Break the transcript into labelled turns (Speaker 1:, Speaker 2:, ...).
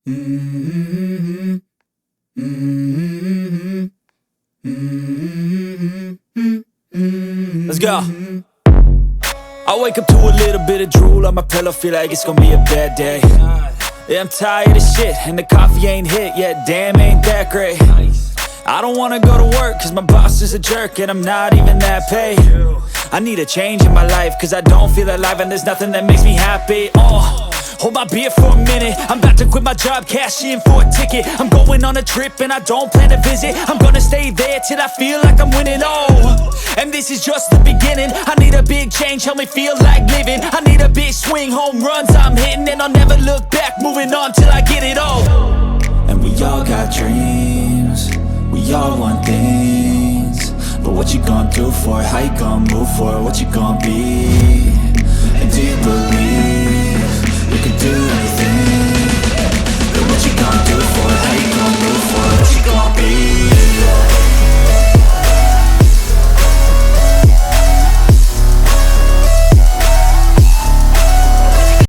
Speaker 1: Mm-hmm. Mm-hmm. Mm-hmm. Let's go. I wake up to a little bit of drool on my pillow, feel like it's gonna be a bad day. Yeah, I'm tired of shit, and the coffee ain't hit yet, damn, ain't that great. I don't wanna go to work, cause my boss is a jerk, and I'm not even that paid. I need a change in my life, cause I don't feel alive, and there's nothing that makes me happy. Hold my beer for a minute, I'm about to quit my job, cash in for a ticket. I'm going on a trip and I don't plan to visit. I'm gonna stay there till I feel like I'm winning, and this is just the beginning. I need a big change, help me feel like living. I need a big swing, home runs I'm hitting, and I'll never look back, moving on till I get it all. And we all got dreams, we all want things, but what you gonna do for it? How you gonna move for it? What you gonna be? And do you believe you can do anything?